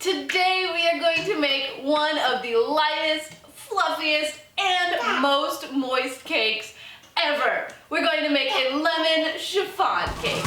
Today we are going to make one of the lightest, fluffiest, and most moist cakes ever. We're going to make a lemon chiffon cake.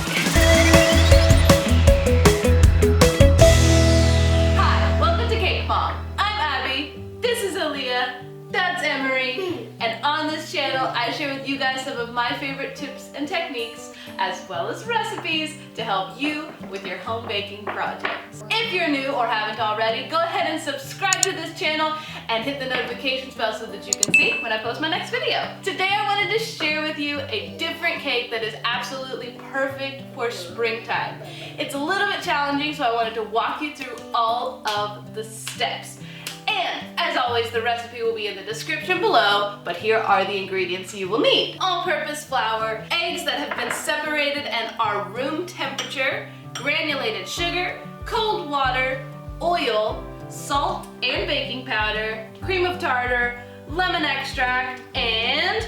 Hi, welcome to Cake Mom. I'm Abby, this is Aaliyah, that's Emery, and on this channel I share with you guys some of my favorite tips and techniques as well as recipes to help you with your home baking projects. If you're new or haven't already, go ahead and subscribe to this channel and hit the notifications bell so that you can see when I post my next video. Today I wanted to share with you a different cake that is absolutely perfect for springtime. It's a little bit challenging, so I wanted to walk you through all of the steps. And as always, the recipe will be in the description below, but here are the ingredients you will need. All-purpose flour, eggs that have been separated and are room temperature, granulated sugar, cold water, oil, salt and baking powder, cream of tartar, lemon extract, and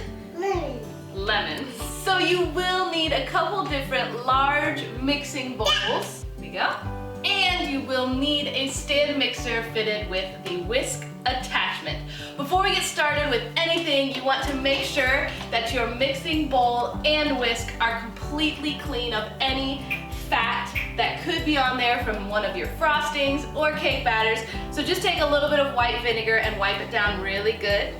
lemon. So you will need a couple different large mixing bowls. There you go. And you will need a stand mixer fitted with the whisk attachment. Before we get started with anything, you want to make sure that your mixing bowl and whisk are completely clean of any fat that could be on there from one of your frostings or cake batters. So just take a little bit of white vinegar and wipe it down really good.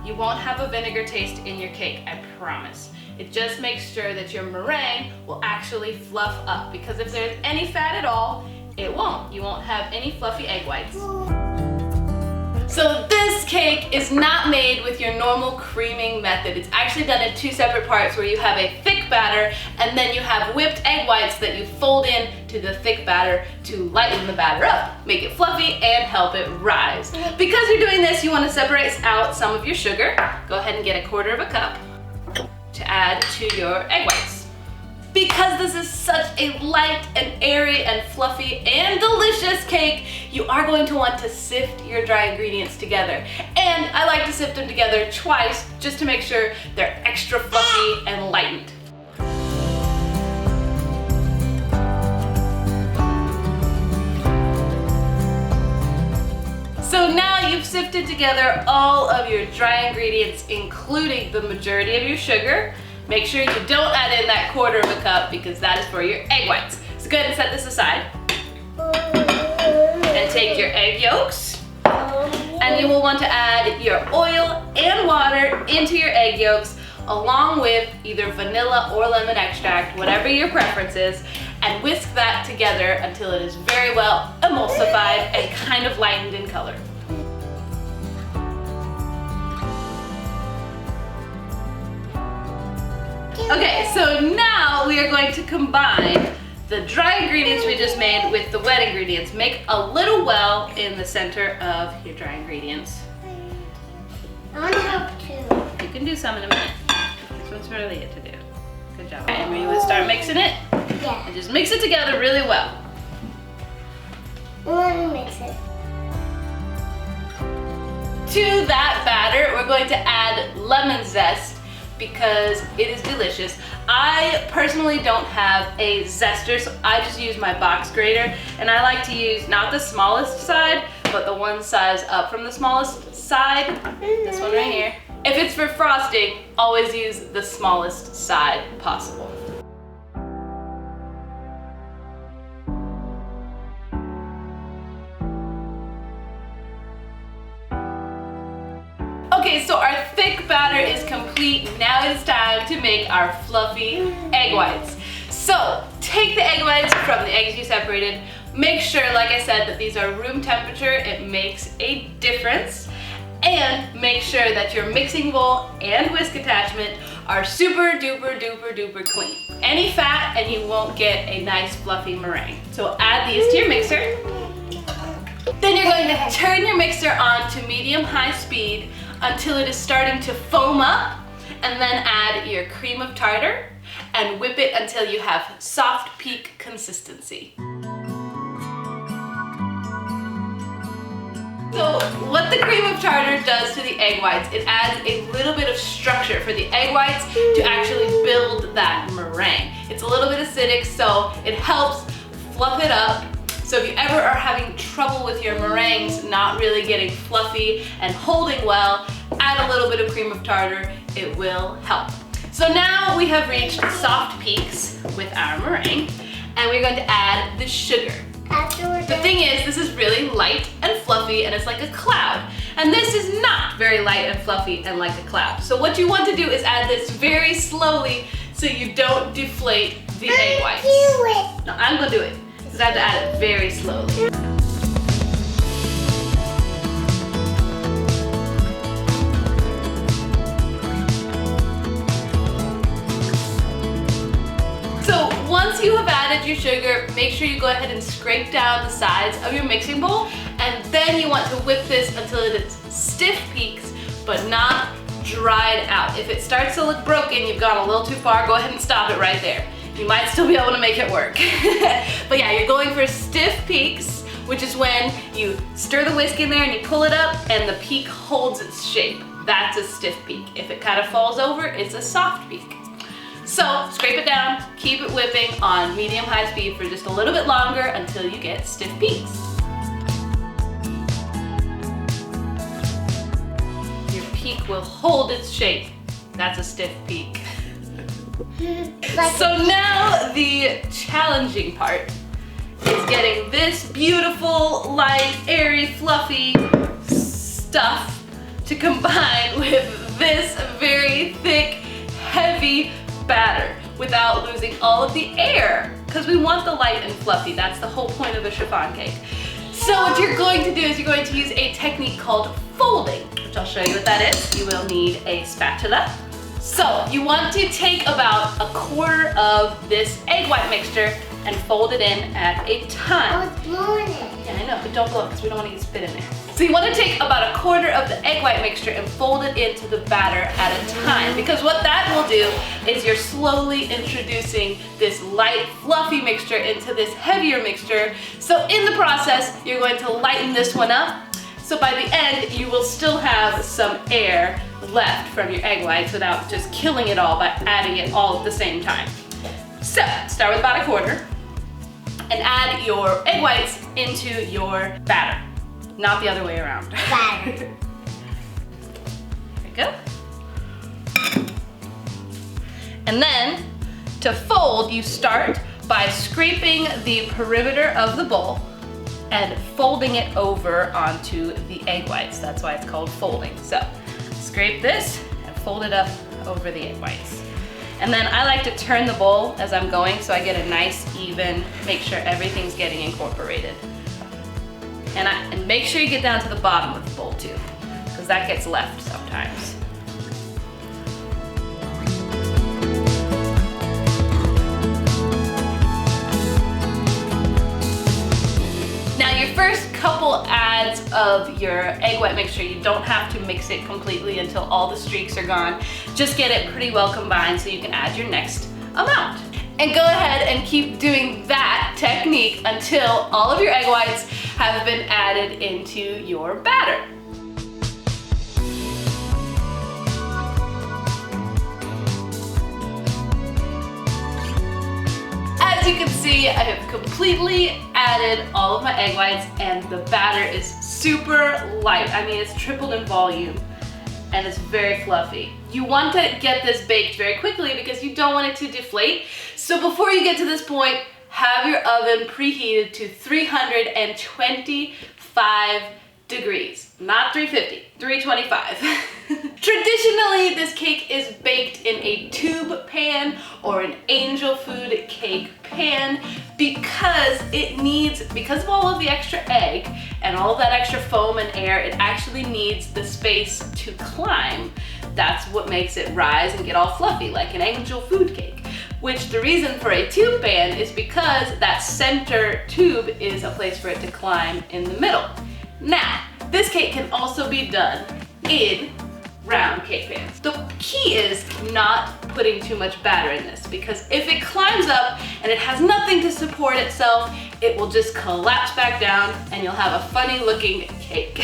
You won't have a vinegar taste in your cake, I promise. It just makes sure that your meringue will actually fluff up, because if there's any fat at all, it won't. You won't have any fluffy egg whites. So this cake is not made with your normal creaming method. It's actually done in two separate parts, where you have a thick batter and then you have whipped egg whites that you fold in to the thick batter to lighten the batter up, make it fluffy, and help it rise. Because you're doing this, you want to separate out some of your sugar. Go ahead and get a 1/4 cup to add to your egg whites. Because this is such a light and airy and fluffy and delicious cake, you are going to want to sift your dry ingredients together. And I like to sift them together twice just to make sure they're extra fluffy and lightened. So now you've sifted together all of your dry ingredients, including the majority of your sugar. Make sure you don't add in that 1/4 cup, because that is for your egg whites. So go ahead and set this aside. And take your egg yolks. And you will want to add your oil and water into your egg yolks, along with either vanilla or lemon extract, whatever your preference is, and whisk that together until it is very well emulsified and kind of lightened in color. Okay, so now we are going to combine the dry ingredients we just made with the wet ingredients. Make a little well in the center of your dry ingredients. I want to help too. You can do some in a minute. This one's for Aaliyah to do. Good job. And we will start mixing it. Yeah. And just mix it together really well. Let me mix it. To that batter, we're going to add lemon zest, because it is delicious. I personally don't have a zester, so I just use my box grater, and I like to use not the smallest side, but the one size up from the smallest side, this one right here. If it's for frosting, always use the smallest side possible. Okay, so our thick batter is complete. Now it's time to make our fluffy egg whites. So take the egg whites from the eggs you separated. Make sure, like I said, that these are room temperature. It makes a difference. And make sure that your mixing bowl and whisk attachment are super duper duper duper clean. Any fat and you won't get a nice fluffy meringue. So add these to your mixer. Then you're going to turn your mixer on to medium-high speed until it is starting to foam up, and then add your cream of tartar and whip it until you have soft peak consistency. So what the cream of tartar does to the egg whites, it adds a little bit of structure for the egg whites to actually build that meringue. It's a little bit acidic, so it helps fluff it up So if you ever are having trouble with your meringues not really getting fluffy and holding well, add a little bit of cream of tartar, it will help. So now we have reached soft peaks with our meringue, and we're going to add the sugar. The thing is, this is really light and fluffy, and it's like a cloud. And this is not very light and fluffy and like a cloud. So what you want to do is add this very slowly so you don't deflate the egg whites. No, I'm gonna do it, because I have to add it very slowly. So once you have added your sugar, make sure you go ahead and scrape down the sides of your mixing bowl, and then you want to whip this until it is stiff peaks, but not dried out. If it starts to look broken, you've gone a little too far, go ahead and stop it right there. You might still be able to make it work. But yeah, you're going for stiff peaks, which is when you stir the whisk in there and you pull it up and the peak holds its shape. That's a stiff peak. If it kind of falls over, it's a soft peak. So scrape it down, keep it whipping on medium-high speed for just a little bit longer until you get stiff peaks. Your peak will hold its shape. That's a stiff peak. So now the challenging part is getting this beautiful, light, airy, fluffy stuff to combine with this very thick, heavy batter without losing all of the air, because we want the light and fluffy. That's the whole point of a chiffon cake. So what you're going to do is you're going to use a technique called folding, which I'll show you what that is. You will need a spatula. So you want to take about a quarter of this egg white mixture and fold it in at a time. I was blowing it. Yeah, I know, but don't blow it because we don't want to get spit in there. So you want to take about a quarter of the egg white mixture and fold it into the batter at a time, because what that will do is you're slowly introducing this light, fluffy mixture into this heavier mixture. So in the process, you're going to lighten this one up. So by the end, you will still have some air left from your egg whites without just killing it all by adding it all at the same time. So start with about a quarter and add your egg whites into your batter. Not the other way around. Batter. There we go. And then to fold, you start by scraping the perimeter of the bowl and folding it over onto the egg whites. That's why it's called folding. So scrape this and fold it up over the egg whites. And then I like to turn the bowl as I'm going so I get a nice even, make sure everything's getting incorporated. And make sure you get down to the bottom of the bowl too, because that gets left sometimes. Now your first couple adds of your egg white mixture, you don't have to mix it completely until all the streaks are gone. Just get it pretty well combined so you can add your next amount. And go ahead and keep doing that technique until all of your egg whites have been added into your batter. As you can see, I have completely added all of my egg whites and the batter is super light. I mean, it's tripled in volume and it's very fluffy. You want to get this baked very quickly because you don't want it to deflate. So before you get to this point, have your oven preheated to 325 degrees. Not 350, 325. Traditionally, this cake is baked in a tube pan or an angel food cake pan because of all of the extra egg and all of that extra foam and air, it actually needs the space to climb. That's what makes it rise and get all fluffy like an angel food cake. Which the reason for a tube pan is because that center tube is a place for it to climb in the middle. Now, this cake can also be done in round cake pans. The key is not putting too much batter in this, because if it climbs up and it has nothing to support itself, it will just collapse back down and you'll have a funny looking cake.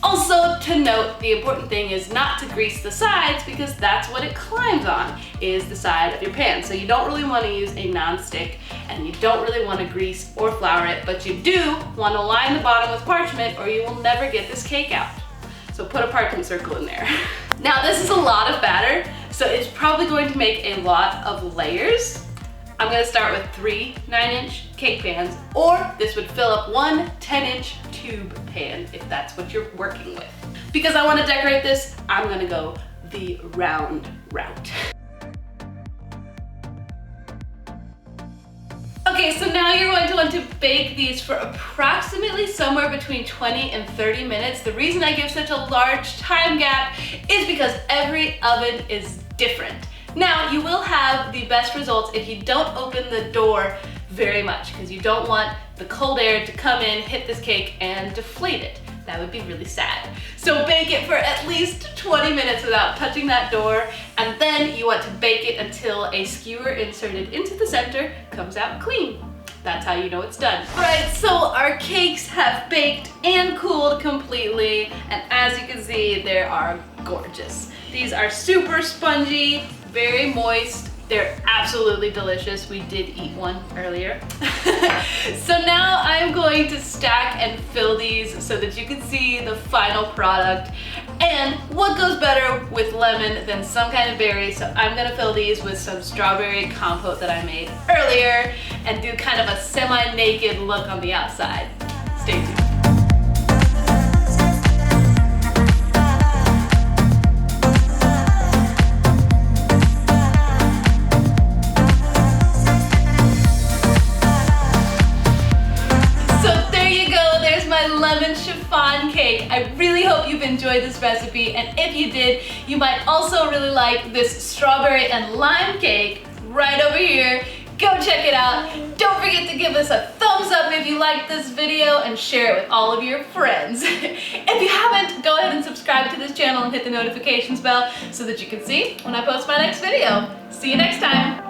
Also to note, the important thing is not to grease the sides because that's what it climbs on, is the side of your pan. So you don't really want to use a non-stick and you don't really want to grease or flour it, but you do want to line the bottom with parchment or you will never get this cake out. So put a parchment circle in there. Now this is a lot of batter, so it's probably going to make a lot of layers. I'm gonna start with 3 9-inch cake pans, or this would fill up one 10-inch tube pan if that's what you're working with. Because I wanna decorate this, I'm gonna go the round route. Okay, so now you're going to want to bake these for approximately somewhere between 20 and 30 minutes. The reason I give such a large time gap is because every oven is different. Now, you will have the best results if you don't open the door very much, because you don't want the cold air to come in, hit this cake, and deflate it. That would be really sad. So bake it for at least 20 minutes without touching that door, and then you want to bake it until a skewer inserted into the center comes out clean. That's how you know it's done. Right, so our cakes have baked and cooled completely, and as you can see, they are gorgeous. These are super spongy, very moist. They're absolutely delicious. We did eat one earlier. So now I'm going to stack and fill these so that you can see the final product. And what goes better with lemon than some kind of berry? So I'm gonna fill these with some strawberry compote that I made earlier and do kind of a semi-naked look on the outside. Stay tuned. Lemon chiffon cake. I really hope you've enjoyed this recipe, and if you did, you might also really like this strawberry and lime cake right over here. Go check it out. Don't forget to give us a thumbs up if you liked this video and share it with all of your friends. If you haven't, go ahead and subscribe to this channel and hit the notifications bell so that you can see when I post my next video. See you next time.